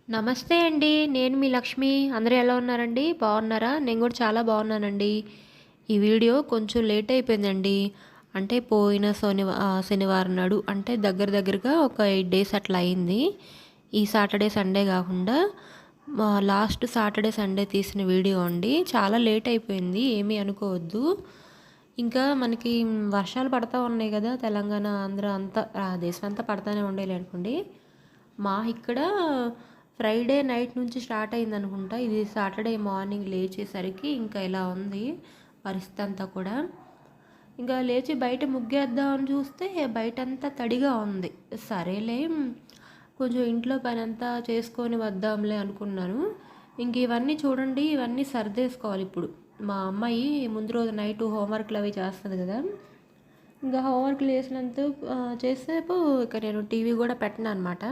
నమస్తే అండి. నేను మీ లక్ష్మి. అందరూ ఎలా ఉన్నారండి? బాగున్నారా? నేను కూడా చాలా బాగున్నానండి. ఈ వీడియో కొంచెం లేట్ అయిపోయిందండి. అంటే పోయిన శనివారం నాడు అంటే దగ్గరగా ఒక 8 డేస్ అట్లా అయింది. ఈ సాటర్డే, సండే కాకుండా లాస్ట్ సాటర్డే, సండే తీసిన వీడియో అండి. చాలా లేట్ అయిపోయింది. ఏమీ అనుకోవద్దు. ఇంకా మనకి వర్షాలు పడతా ఉన్నాయి కదా! తెలంగాణ, ఆంధ్ర అంతా దేశం అంతా పడతానే ఉండేలే అనుకోండి. మా ఇక్కడ ఫ్రైడే నైట్ నుంచి స్టార్ట్ అయిందనుకుంటా. ఇది సాటర్డే మార్నింగ్ లేచేసరికి ఇంకా ఇలా ఉంది పరిస్థితి అంతా కూడా. ఇంకా లేచి బయట ముగ్గేద్దామని చూస్తే బయటంతా తడిగా ఉంది. సరేలే కొంచెం ఇంట్లో పని అంతా చేసుకొని వద్దాంలే అనుకున్నాను. ఇంక ఇవన్నీ చూడండి, ఇవన్నీ సర్దేసుకోవాలి ఇప్పుడు. మా అమ్మాయి ముందు రోజు నైట్ హోంవర్క్లు అవి చేస్తుంది కదా! ఇంకా హోంవర్క్లు చేసేపు ఇక నేను టీవీ కూడా పెట్టను అనమాట.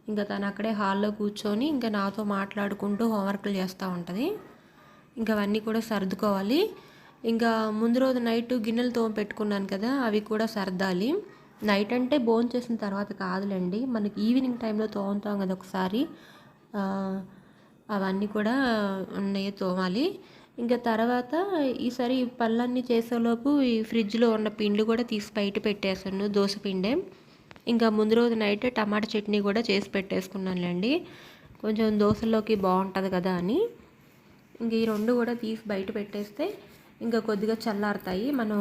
ఇంకా తను అక్కడే హాల్లో కూర్చొని ఇంకా నాతో మాట్లాడుకుంటూ హోంవర్క్లు చేస్తూ ఉంటుంది. ఇంకా అవన్నీ కూడా సర్దుకోవాలి. ఇంకా ముందు రోజు నైట్ గిన్నెలు పెట్టుకున్నాను కదా, అవి కూడా సర్దాలి. నైట్ అంటే భోంచేసిన తర్వాత కాదులేండి, మనకి ఈవినింగ్ టైంలో తోముతాం కదా ఒకసారి, అవన్నీ కూడా ఉన్నాయి తోమాలి. ఇంకా తర్వాత ఈసారి పళ్ళన్నీ చేసేలోపు ఈ ఫ్రిడ్జ్లో ఉన్న పిండి కూడా తీసి బయట పెట్టేసాను, దోశ పిండే. ఇంకా ముందు రోజు నైట్ టమాటా చట్నీ కూడా చేసి పెట్టేసుకున్నానులేండి, కొంచెం దోశల్లోకి బాగుంటుంది కదా అని. ఇంక ఈ రెండు కూడా తీసి బయట పెట్టేస్తే ఇంకా కొద్దిగా చల్లారుతాయి. మనం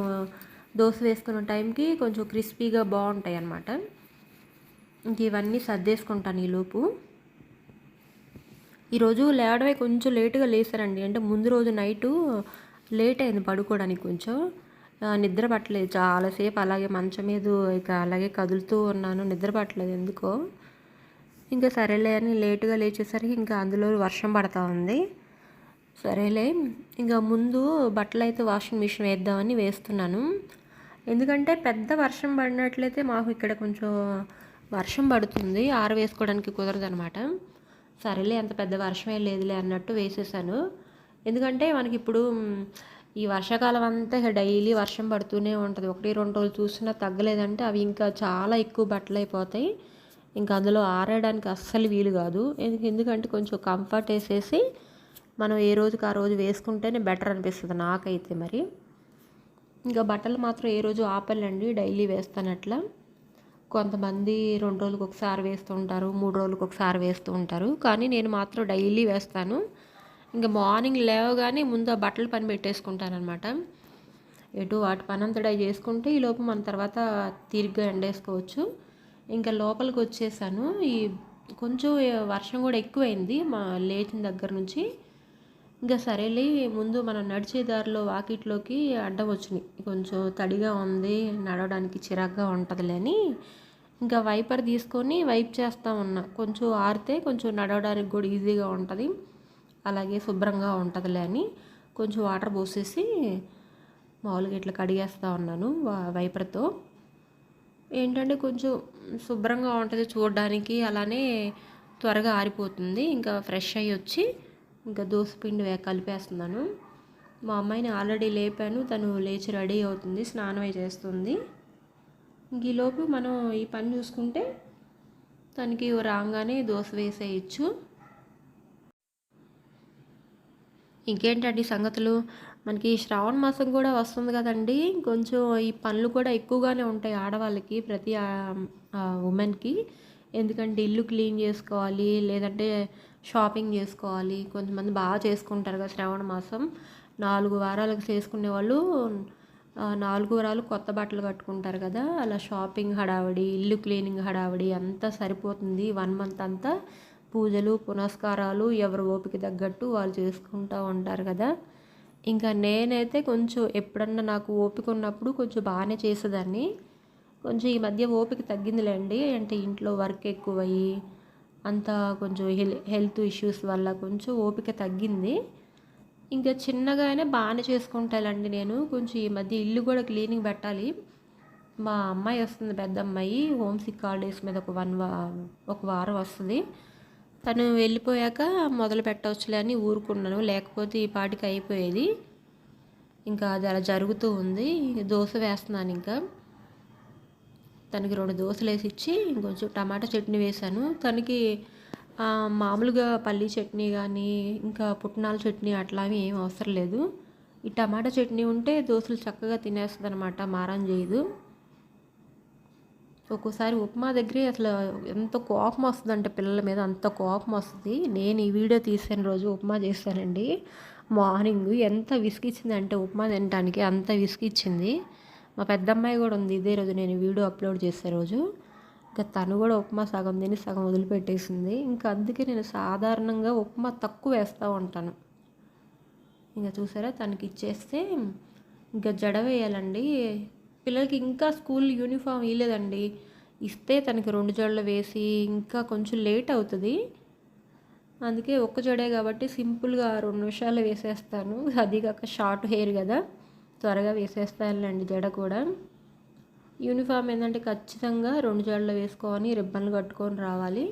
దోశ వేసుకున్న టైంకి కొంచెం క్రిస్పీగా బాగుంటాయి అన్నమాట. ఇంక ఇవన్నీ సర్దేసుకుంటాను ఈలోపు. ఈరోజు లేవడమే కొంచెం లేటుగా లేసారండి. అంటే ముందు రోజు నైటు లేట్ అయింది పడుకోవడానికి. కొంచెం నిద్ర పట్టలేదు చాలాసేపు, అలాగే మంచం మీద ఇక అలాగే కదులుతూ ఉన్నాను, నిద్ర పట్టలేదు ఎందుకో. ఇంకా సరేలే అని లేటుగా లేచేసరికి ఇంకా అందులో వర్షం పడతా ఉంది. సరేలే ఇంకా ముందు బట్టలు అయితే వాషింగ్ మిషన్ వేద్దామని వేస్తున్నాను. ఎందుకంటే పెద్ద వర్షం పడినట్లయితే మాకు ఇక్కడ కొంచెం వర్షం పడుతుంది, ఆరవేసుకోవడానికి కుదరదనమాట. సరేలే అంత పెద్ద వర్షమే లేదులే అన్నట్టు వేసేసాను. ఎందుకంటే మనకి ఇప్పుడు ఈ వర్షాకాలం అంతా డైలీ వర్షం పడుతూనే ఉంటుంది. 1-2 రోజులు చూసినా తగ్గలేదంటే అవి ఇంకా చాలా ఎక్కువ బట్టలు అయిపోతాయి. ఇంకా అందులో ఆరేయడానికి అస్సలు వీలు కాదు. ఎందుకంటే కొంచెం కంఫర్ట్ వేసేసి మనం ఏ రోజుకి ఆ రోజు వేసుకుంటేనే బెటర్ అనిపిస్తుంది నాకైతే. మరి ఇంకా బట్టలు మాత్రం ఏ రోజు ఆపలేండి, డైలీ వేస్తాను అట్లా. కొంతమంది 2 రోజులకు ఒకసారి వేస్తూ ఉంటారు, 3 రోజులకు ఒకసారి వేస్తూ ఉంటారు, కానీ నేను మాత్రం డైలీ వేస్తాను. ఇంకా మార్నింగ్ లేవగానే ముందు ఆ బట్టలు పని పెట్టేసుకుంటానమాట. ఎటు వాటి పని అంతటా చేసుకుంటే ఈలోపు మన తర్వాత తీరిగ్గా ఎండేసుకోవచ్చు. ఇంకా లోపలికి వచ్చేసాను. ఈ కొంచెం వర్షం కూడా ఎక్కువైంది మా లేచిన దగ్గర నుంచి. ఇంకా సరేలే ముందు మనం నడిచే దారిలో వాకిట్లోకి అడ్డం వచ్చినాయి, కొంచెం తడిగా ఉంది, నడవడానికి చిరాగ్గా ఉంటుందిలే అని ఇంకా వైపర్ తీసుకొని వైప్ చేస్తూ ఉన్నా. కొంచెం ఆరితే కొంచెం నడవడానికి కూడా ఈజీగా ఉంటుంది, అలాగే శుభ్రంగా ఉంటుందిలే అని కొంచెం వాటర్ పోసేసి మామూలుగా ఇట్లా కడిగేస్తూ ఉన్నాను వైపర్తో. ఏంటంటే కొంచెం శుభ్రంగా ఉంటుంది చూడడానికి, అలానే త్వరగా ఆరిపోతుంది. ఇంకా ఫ్రెష్ అయ్యి వచ్చి ఇంకా దోసపిండి కలిపేస్తున్నాను. మా అమ్మాయిని ఆల్రెడీ లేపాను, తను లేచి రెడీ అవుతుంది, స్నానం చేస్తుంది. ఇంక ఈలోపు మనం ఈ పని చూసుకుంటే తనకి రాగానే దోశ వేసేయచ్చు. ఇంకేంటండి సంగతులు? మనకి శ్రావణ మాసం కూడా వస్తుంది కదండి. కొంచెం ఈ పనులు కూడా ఎక్కువగానే ఉంటాయి ఆడవాళ్ళకి, ప్రతి ఉమెన్కి. ఎందుకంటే ఇల్లు క్లీన్ చేసుకోవాలి, లేదంటే షాపింగ్ చేసుకోవాలి. కొంతమంది బాగా చేసుకుంటారు కదా శ్రావణ మాసం. 4 వారాలకు చేసుకునే వాళ్ళు 4 వారాలు కొత్త బట్టలు కట్టుకుంటారు కదా. అలా షాపింగ్ హడావిడి, ఇల్లు క్లీనింగ్ హడావిడి అంతా సరిపోతుంది 1 మంత్ అంతా. పూజలు పునస్కారాలు ఎవరు ఓపిక తగ్గట్టు వాళ్ళు చేసుకుంటూ ఉంటారు కదా. ఇంకా నేనైతే కొంచెం ఎప్పుడన్నా నాకు ఓపిక ఉన్నప్పుడు కొంచెం బాగానే చేసేదాన్ని. కొంచెం ఈ మధ్య ఓపిక తగ్గిందిలేండి, అంటే ఇంట్లో వర్క్ ఎక్కువయ్యి అంతా కొంచెం హెల్త్ ఇష్యూస్ వల్ల కొంచెం ఓపిక తగ్గింది. ఇంకా చిన్నగానే బాగానే చేసుకుంటానండి నేను. కొంచెం ఈ మధ్య ఇల్లు కూడా క్లీనింగ్ పెట్టాలి. మా అమ్మాయి వస్తుంది, పెద్ద అమ్మాయి, హోమ్ సిక్ హాలిడేస్ మీద ఒక వారం వస్తుంది. తను వెళ్ళిపోయాక మొదలు పెట్టవచ్చులే అని ఊరుకున్నాను, లేకపోతే ఈ పాటికి అయిపోయేది. ఇంకా అది అలా జరుగుతూ ఉంది. దోశ వేస్తున్నాను. ఇంకా తనకి 2 దోశలు వేసి ఇచ్చి ఇంకొంచెం టమాటా చట్నీ వేశాను. తనకి మామూలుగా పల్లీ చట్నీ గానీ, ఇంకా పుట్నాల చట్నీ అట్లావి ఏం అవసరం లేదు. ఈ టమాటా చట్నీ ఉంటే దోసలు చక్కగా తినేస్తదనమాట. మారం చేయదు. ఒక్కోసారి ఉప్మా దగ్గరే అసలు ఎంత కోపం వస్తదంటే పిల్లల మీద అంత కోపం వస్తది. నేను ఈ వీడియో తీసిన రోజు ఉప్మా చేశానండి. మార్నింగ్ ఎంత విసిగిచ్చిందంటే ఉప్మా తినటానికి అంత విసిగిచ్చింది. మా పెద్దమ్మాయి కూడా ఉంది ఇదే రోజు నేను ఈ వీడియో అప్లోడ్ చేసే రోజు. ఇంకా తను కూడా ఉప్మా సగం తిని సగం వదిలిపెట్టేసింది. ఇంకా అందుకే నేను సాధారణంగా ఉప్మా తక్కువ వేస్తూ ఉంటాను. ఇంకా చూసారా తనకి ఇచ్చేస్తే ఇంకా జడ వేయాలండి. పిల్లలకి ఇంకా స్కూల్ యూనిఫామ్ ఇవ్వలేదండి. ఇస్తే తనకి 2 జడలు వేసి ఇంకా కొంచెం లేట్ అవుతుంది. అందుకే ఒక్క జడే కాబట్టి సింపుల్గా 2 నిమిషాల్లో వేసేస్తాను. అది కాక షార్ట్ హెయిర్ కదా, త్వరగా వేసేస్తానులేండి జడ కూడా. యూనిఫామ్ ఏంటంటే ఖచ్చితంగా 2 జడలు వేసుకొని రిబ్బన్లు కట్టుకొని రావాలి.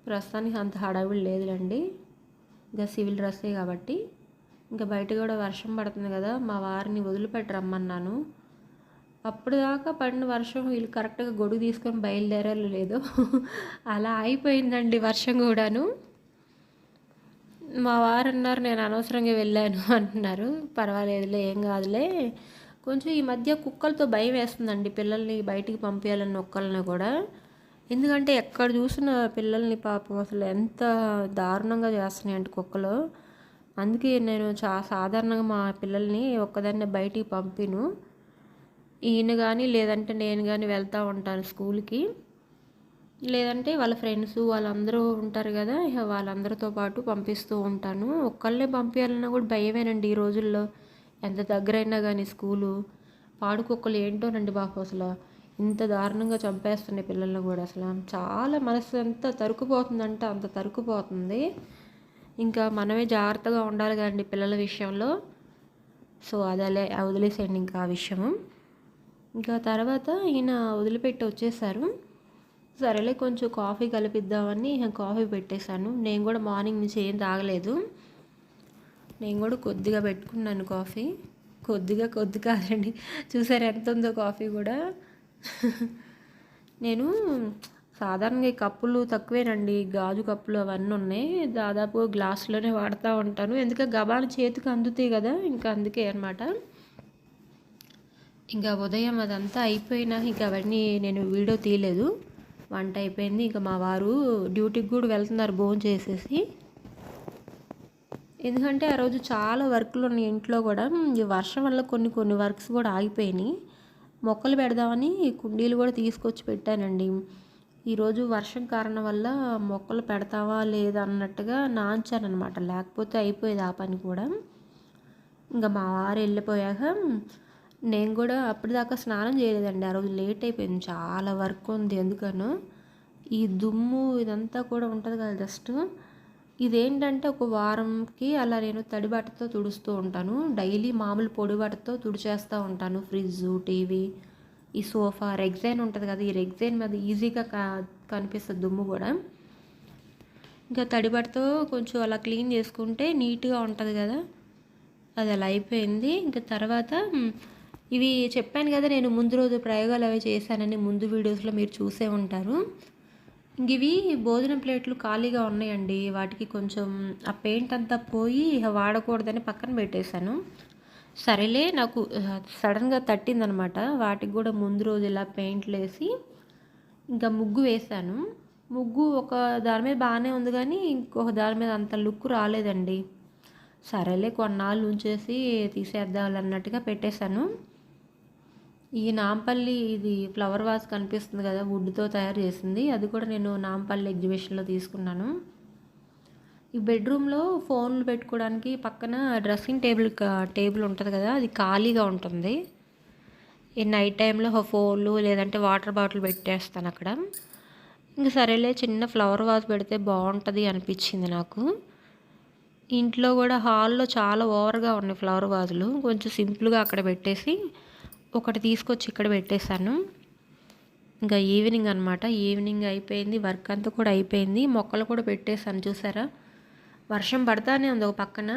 ప్రస్తుతానికి అంత హడావిడి లేదులేండి, ఇంకా సివిల్ డ్రెస్సే కాబట్టి. ఇంకా బయట కూడా వర్షం పడుతుంది కదా, మా వారిని వదిలిపెట్టి రమ్మన్నాను. అప్పుడు దాకా పడిన వర్షం వీళ్ళు కరెక్ట్గా గొడుగు తీసుకొని బయలుదేరాలో లేదో అలా అయిపోయిందండి వర్షం కూడాను. మా వారు అన్నారు నేను అనవసరంగా వెళ్ళాను అంటున్నారు. పర్వాలేదులే ఏం కాదులే. కొంచెం ఈ మధ్య కుక్కలతో భయం వేస్తుందండి పిల్లల్ని బయటికి పంపించాలని ఒక్కళ్ళని కూడా. ఎందుకంటే ఎక్కడ చూసిన పిల్లల్ని పాపం అసలు ఎంత దారుణంగా చేస్తున్నాయి అంటే కుక్కలు. అందుకే నేను సాధారణంగా మా పిల్లల్ని ఒక్కదాన్నే బయటికి పంపిను. ఈయన కానీ లేదంటే నేను కానీ వెళ్తూ ఉంటాను స్కూల్కి. లేదంటే వాళ్ళ ఫ్రెండ్స్ వాళ్ళందరూ ఉంటారు కదా, వాళ్ళందరితో పాటు పంపిస్తూ ఉంటాను. ఒక్కళ్ళే పంపించాలన్నా కూడా భయమేనండి ఈ రోజుల్లో. ఎంత దగ్గరైనా కానీ స్కూలు. పాడుకుక్కలు ఏంటోనండి బాబు అసలు ఇంత దారుణంగా చంపేస్తున్నాయి పిల్లల్ని కూడా. అసలు చాలా మనసు ఎంత తరుక్కుపోతుందంటే అంత తరుక్కుపోతుంది. ఇంకా మనమే జాగ్రత్తగా ఉండాలి కదండి పిల్లల విషయంలో. సో అదే వదిలేసేయండి ఇంకా ఆ విషయము. ఇంకా తర్వాత ఈయన వదిలిపెట్టి వచ్చేసారు. సరేలే కొంచెం కాఫీ కలిపిద్దామని కాఫీ పెట్టేశాను. నేను కూడా మార్నింగ్ నుంచి ఏం తాగలేదు. నేను కూడా కొద్దిగా పెట్టుకున్నాను కాఫీ. కొద్ది కాదండి, చూసారు ఎంత ఉందో కాఫీ కూడా. నేను సాధారణంగా ఈ కప్పులు తక్కువేనండి, గాజు కప్పులు అవన్నీ ఉన్నాయి. దాదాపు గ్లాసులోనే వాడుతూ ఉంటాను. ఎందుకంటే గబాలు చేతికి అందుతాయి కదా, ఇంకా అందుకే అనమాట. ఇంకా ఉదయం అదంతా అయిపోయినా ఇంకా అవన్నీ నేను వీడియో తీయలేదు. వంట అయిపోయింది. ఇంకా మా వారు డ్యూటీకి కూడా వెళ్తున్నారు భోంచేసేసి. ఎందుకంటే ఆ రోజు చాలా వర్క్లు ఉన్నాయి ఇంట్లో కూడా. ఈ వర్షం వల్ల కొన్ని వర్క్స్ కూడా ఆగిపోయినాయి. మొక్కలు పెడదామని కుండీలు కూడా తీసుకొచ్చి పెట్టానండి. ఈరోజు వర్షం కారణం వల్ల మొక్కలు పెడతావా లేదా అన్నట్టుగా నాంచానమాట. లేకపోతే అయిపోయేది ఆ పని కూడా. ఇంకా మా వారు వెళ్ళిపోయాక నేను కూడా అప్పటిదాకా స్నానం చేయలేదండి. ఆ రోజు లేట్ అయిపోయింది, చాలా వర్క్ ఉంది. ఎందుకనో ఈ దుమ్ము ఇదంతా కూడా ఉంటుంది కదా జస్ట్. ఇదేంటంటే ఒక వారంకి అలా నేను తడి బట్టతో తుడుస్తూ ఉంటాను. డైలీ మామూలు పొడి బట్టతో తుడిచేస్తూ ఉంటాను. ఫ్రిడ్జ్, టీవీ, ఈ సోఫా, రెగ్జైన్ ఉంటుంది కదా, ఈ రెగ్జైన్ మీద ఈజీగా కనిపిస్తుంది దుమ్ము కూడా. ఇంకా తడి బట్టతో కొంచెం అలా క్లీన్ చేసుకుంటే నీట్గా ఉంటుంది కదా, అది అలా అయిపోయింది. ఇంకా తర్వాత ఇవి చెప్పాను కదా నేను ముందు రోజు ప్రయోగాలు అవి చేశానని, ముందు వీడియోస్లో మీరు చూసే ఉంటారు. ఇంక ఇవి భోజనం ప్లేట్లు ఖాళీగా ఉన్నాయండి. వాటికి కొంచెం ఆ పెయింట్ అంతా పోయి వాడకూడదని పక్కన పెట్టేశాను. సరేలే నాకు సడన్గా తట్టిందనమాట. వాటికి కూడా ముందు రోజు ఇలా పెయింట్లు వేసి ఇంకా ముగ్గు వేశాను. ముగ్గు ఒక దాని మీద బాగానే ఉంది కానీ ఇంకొక దాని మీద అంత లుక్ రాలేదండి. సరేలే కొన్నాళ్ళు ఉంచేసి తీసేద్దాం అన్నట్టుగా పెట్టేశాను. ఈ నాంపల్లి ఇది ఫ్లవర్ వాజ్ కనిపిస్తుంది కదా, వుడ్తో తయారు చేసింది. అది కూడా నేను నాంపల్లి ఎగ్జిబిషన్లో తీసుకున్నాను. ఈ బెడ్రూమ్లో ఫోన్లు పెట్టుకోవడానికి పక్కన డ్రెస్సింగ్ టేబుల్ ఉంటుంది కదా, అది ఖాళీగా ఉంటుంది. ఈ నైట్ టైంలో ఫోన్లు లేదంటే వాటర్ బాటిల్ పెట్టేస్తాను అక్కడ. ఇంక సరేలే చిన్న ఫ్లవర్ వాజ్ పెడితే బాగుంటుంది అనిపించింది నాకు. ఇంట్లో కూడా హాల్లో చాలా ఓవర్గా ఉన్నాయి ఫ్లవర్ వాజులు. కొంచెం సింపుల్గా అక్కడ పెట్టేసి ఒకటి తీసుకొచ్చి ఇక్కడ పెట్టేశాను. ఇంకా ఈవినింగ్ అనమాట, ఈవినింగ్ అయిపోయింది, వర్క్ అంతా కూడా అయిపోయింది. మొక్కలు కూడా పెట్టేశాను చూసారా. వర్షం పడతానే ఉంది ఒక పక్కన.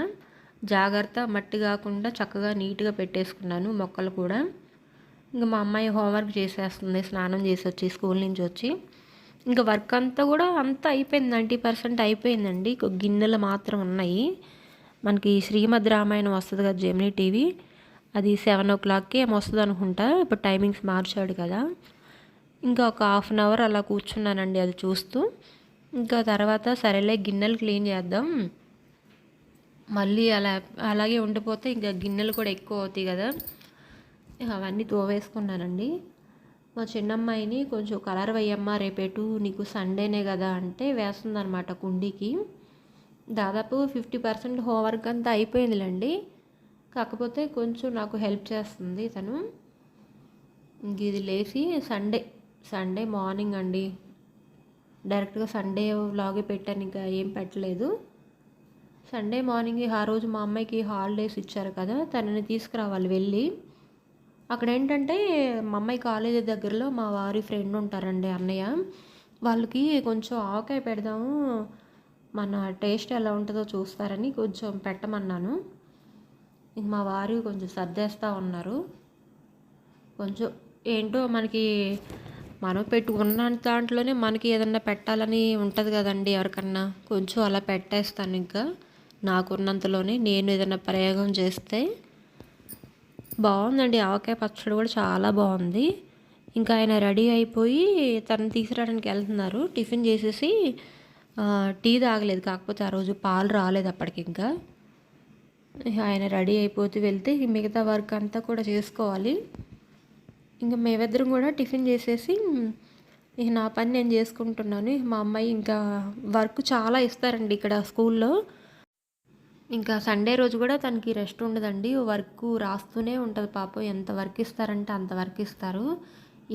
జాగ్రత్త మట్టి కాకుండా చక్కగా నీట్గా పెట్టేసుకున్నాను మొక్కలు కూడా. ఇంకా మా అమ్మాయి హోంవర్క్ చేసేస్తుంది స్నానం చేసి వచ్చి, స్కూల్ నుంచి వచ్చి. ఇంకా వర్క్ అంతా కూడా అంతా అయిపోయింది, 90% అయిపోయిందండి. గిన్నెలు మాత్రం ఉన్నాయి. మనకి శ్రీమద్ రామాయణం వస్తుంది కదా జెమినీ టీవీ, అది 7:00కి ఏమో వస్తుంది అనుకుంటా. ఇప్పుడు టైమింగ్స్ మార్చాడు కదా. ఇంకా ఒక హాఫ్ అన్ అవర్ అలా కూర్చున్నానండి అది చూస్తూ. ఇంకా తర్వాత సరేలే గిన్నెలు క్లీన్ చేద్దాం, మళ్ళీ అలాగే ఉండిపోతే ఇంకా గిన్నెలు కూడా ఎక్కువ అవుతాయి కదా. అవన్నీ తోవేసుకున్నానండి. మా చిన్నమ్మాయిని కొంచెం కలర్ వేయమ్మా రేపేటు నీకు సండేనే కదా అంటే వేస్తుందనమాట కుండీకి. దాదాపు 50% హోంవర్క్ అంతా అయిపోయిందిలేండి. కాకపోతే కొంచెం నాకు హెల్ప్ చేస్తుంది తను. ఇంక ఇది లేచి సండే మార్నింగ్ అండి, డైరెక్ట్గా సండే వ్లాగే పెట్టాను, ఇంకా ఏం పెట్టలేదు. సండే మార్నింగ్ ఆ రోజు మా అమ్మాయికి హాలిడేస్ ఇచ్చారు కదా, తనని తీసుకురావాలి వెళ్ళి. అక్కడ ఏంటంటే మా అమ్మాయి కాలేజీ దగ్గరలో మా వారి ఫ్రెండ్ ఉంటారండి, అన్నయ్య. వాళ్ళకి కొంచెం ఆవకాయ పెడదాము, మన టేస్ట్ ఎలా ఉంటుందో చూస్తారని కొంచెం పెట్టమన్నాను. ఇంక మా వారు కొంచెం సర్దేస్తూ ఉన్నారు. కొంచెం ఏంటో మనకి మనం పెట్టుకున్న దాంట్లోనే మనకి ఏదన్నా పెట్టాలని ఉంటుంది కదండి ఎవరికన్నా. కొంచెం అలా పెట్టేస్తాను, ఇంకా నాకున్నంతలోనే నేను ఏదైనా ప్రయోగం చేస్తే. బాగుందండి ఆవకాయ పచ్చడి కూడా చాలా బాగుంది. ఇంకా ఆయన రెడీ అయిపోయి తను తీసుకురావడానికి వెళ్తున్నారు. టిఫిన్ చేసేసి టీ తాగలేదు, కాకపోతే ఆ రోజు పాలు రాలేదు అప్పటికి. ఇంకా ఆయన రెడీ అయిపోతూ వెళ్తే మిగతా వర్క్ అంతా కూడా చేసుకోవాలి. ఇంకా మేమిద్దరం కూడా టిఫిన్ చేసేసి ఇక నా పని నేను చేసుకుంటున్నాను. మా అమ్మాయి ఇంకా వర్క్ చాలా ఇస్తారండి ఇక్కడ స్కూల్లో. ఇంకా సండే రోజు కూడా తనకి రెస్ట్ ఉండదండి, వర్క్ రాస్తూనే ఉంటుంది పాపం. ఎంత వర్క్ ఇస్తారంటే అంత వర్క్ ఇస్తారు.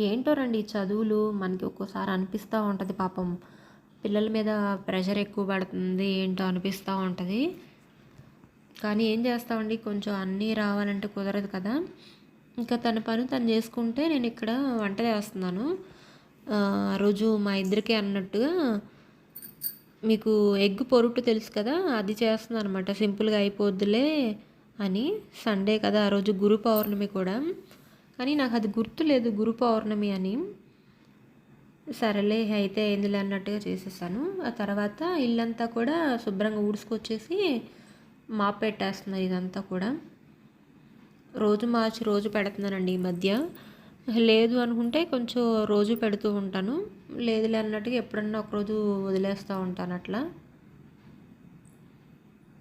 ఏంటో రండి ఈ చదువులు, మనకి ఒక్కోసారి అనిపిస్తూ ఉంటుంది పాపం పిల్లల మీద ప్రెషర్ ఎక్కువ పడుతుంది ఏంటో అనిపిస్తూ ఉంటుంది. కానీ ఏం చేస్తామండి, కొంచెం అన్నీ రావాలంటే కుదరదు కదా. ఇంకా తన పని తను చేసుకుంటే నేను ఇక్కడ వంట చేస్తున్నాను. ఆ రోజు మా ఇద్దరికి అన్నట్టుగా మీకు ఎగ్ పొరుటు తెలుసు కదా, అది చేస్తున్నాను అనమాట. సింపుల్గా అయిపోద్దులే అని. సండే కదా ఆ రోజు గురు పౌర్ణమి కూడా, కానీ నాకు అది గుర్తులేదు గురు పౌర్ణమి అని. సరేలే అయితే ఏందిలే అన్నట్టుగా చేసేసాను. ఆ తర్వాత ఇల్లంతా కూడా శుభ్రంగా ఊడ్చుకొచ్చేసి మాప్ పెట్టేస్తున్నారు ఇదంతా కూడా. రోజు మార్చి రోజు పెడుతున్నానండి ఈ మధ్య. లేదు అనుకుంటే కొంచెం రోజు పెడుతూ ఉంటాను, లేదులే అన్నట్టుగా ఎప్పుడన్నా ఒకరోజు వదిలేస్తూ ఉంటాను అట్లా.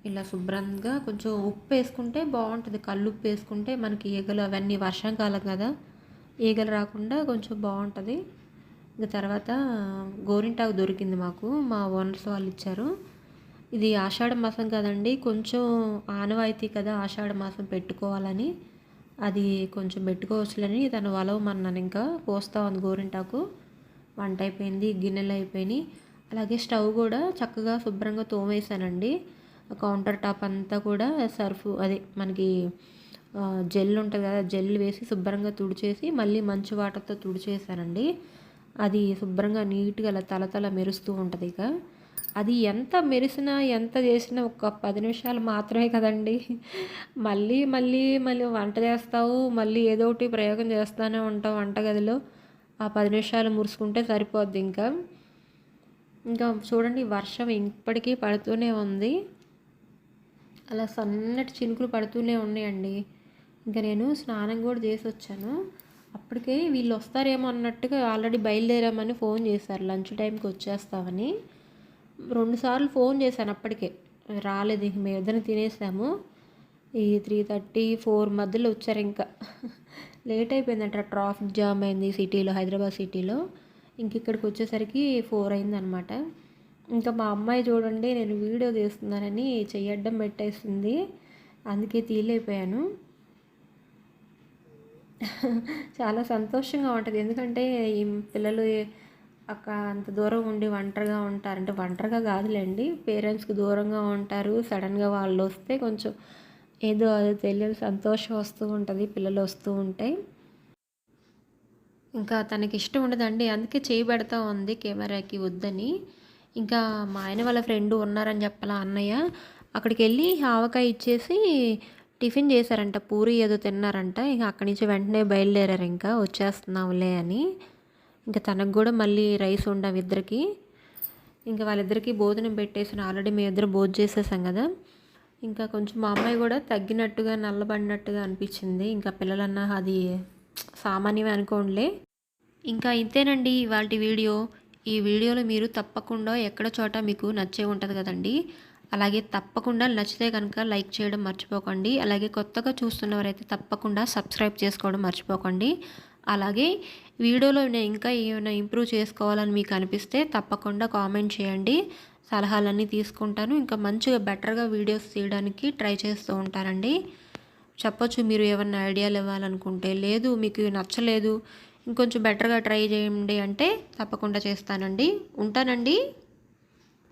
ఇలా శుభ్రంగా కొంచెం ఉప్పు వేసుకుంటే బాగుంటుంది, కల్లుప్పు వేసుకుంటే మనకి ఈగలు అవన్నీ, వర్షాకాలం కదా ఈగలు రాకుండా కొంచెం బాగుంటుంది. ఇంకా తర్వాత గోరింటాకు దొరికింది మాకు, మా ఓనర్స్ వాళ్ళు ఇచ్చారు. ఇది ఆషాఢ మాసం కదండి, కొంచెం ఆనవాయితీ కదా ఆషాఢ మాసం పెట్టుకోవాలని. అది కొంచెం పెట్టుకోవచ్చులని తను వలవమన్నాను. ఇంకా పోస్తా ఉంది గోరింటాకు. వంట అయిపోయింది, గిన్నెలు అయిపోయినాయి. అలాగే స్టవ్ కూడా చక్కగా శుభ్రంగా తోమేసానండి. కౌంటర్ టాప్ అంతా కూడా సర్ఫ్ అదే మనకి జెల్ ఉంటుంది కదా, జెల్ వేసి శుభ్రంగా తుడిచేసి మళ్ళీ మంచి వాటర్తో తుడిచేసానండి. అది శుభ్రంగా నీట్గా అలా తలతల మెరుస్తూ ఉంటుంది. ఇక అది ఎంత మెరిసినా ఎంత చేసినా ఒక 10 నిమిషాలు మాత్రమే కదండి. మళ్ళీ మళ్ళీ మళ్ళీ వంట చేస్తావు, మళ్ళీ ఏదో ఒకటి ప్రయోగం చేస్తూనే ఉంటావు వంటగదిలో. ఆ 10 నిమిషాలు మురుసుకుంటే సరిపోద్ది. ఇంకా ఇంకా చూడండి వర్షం ఇప్పటికీ పడుతూనే ఉంది, అలా సన్నటి చినుకులు పడుతూనే ఉన్నాయండి. ఇంకా నేను స్నానం కూడా చేసి వచ్చాను. అప్పటికే వీళ్ళు వస్తారేమో అన్నట్టుగా ఆల్రెడీ బయలుదేరామని ఫోన్ చేశారు, లంచ్ టైంకి వచ్చేస్తామని. 2 సార్లు ఫోన్ చేశాను, అప్పటికే రాలేదు. ఇంక మేమిద్దరం తినేసాము. ఈ 3:30, 4 మధ్యలో వచ్చారు. ఇంకా లేట్ అయిపోయిందంట, ట్రాఫిక్ జామ్ అయింది సిటీలో, హైదరాబాద్ సిటీలో. ఇంక ఇక్కడికి వచ్చేసరికి 4 అయిందనమాట. ఇంకా మా అమ్మాయి చూడండి నేను వీడియో తీస్తున్నానని చెయ్యడ్డం పెట్టేసింది, అందుకే తీయలేకపోయాను. చాలా సంతోషంగా ఉంటుంది, ఎందుకంటే ఈ పిల్లలు అక్కడ అంత దూరం ఉండి ఒంటరిగా ఉంటారు. అంటే ఒంటరిగా కాదులేండి, పేరెంట్స్కి దూరంగా ఉంటారు. సడన్గా వాళ్ళు వస్తే కొంచెం ఏదో అది తెలియని సంతోషం వస్తూ ఉంటుంది పిల్లలు వస్తూ ఉంటే. ఇంకా తనకి ఇష్టం ఉండదండి, అందుకే చేయి పెడతా ఉంది కెమెరాకి వద్దని. ఇంకా మా ఆయన వాళ్ళ ఫ్రెండ్ ఉన్నారని చెప్పాలా అన్నయ్య, అక్కడికి వెళ్ళి ఆవకాయ ఇచ్చేసి టిఫిన్ చేశారంట, పూరి ఏదో తిన్నారంట. ఇంకా అక్కడి నుంచి వెంటనే బయలుదేరారు, ఇంకా వచ్చేస్తున్నాంలే అని. ఇంకా తనకు కూడా మళ్ళీ రైస్ వండాము ఇద్దరికి. ఇంకా వాళ్ళిద్దరికీ భోజనం పెట్టేసాను. ఆల్రెడీ మేమిద్దరం భోజనం చేసేసాం కదా. ఇంకా కొంచెం మా అమ్మాయి కూడా తగ్గినట్టుగా నల్లబడినట్టుగా అనిపించింది. ఇంకా పిల్లలన్నా అది సామాన్యమే అనుకోండిలే. ఇంకా ఇంతేనండి ఇవాల్టి వీడియో. ఈ వీడియోలో మీరు తప్పకుండా ఎక్కడ చోట మీకు నచ్చే ఉంటుంది కదండి. అలాగే తప్పకుండా నచ్చితే కనుక లైక్ చేయడం మర్చిపోకండి. అలాగే కొత్తగా చూస్తున్నవారైతే తప్పకుండా సబ్స్క్రైబ్ చేసుకోవడం మర్చిపోకండి. అలాగే వీడియోలో నేను ఇంకా ఏమైనా ఇంప్రూవ్ చేసుకోవాలని మీకు అనిపిస్తే తప్పకుండా కామెంట్ చేయండి. సలహాలన్నీ తీసుకుంటాను. ఇంకా మంచిగా బెటర్గా వీడియోస్ తీయడానికి ట్రై చేస్తూ ఉంటానండి. చెప్పొచ్చు మీరు ఏమన్నా ఐడియాలు ఇవ్వాలనుకుంటే. లేదు మీకు నచ్చలేదు ఇంకొంచెం బెటర్గా ట్రై చేయండి అంటే తప్పకుండా చేస్తానండి. ఉంటానండి.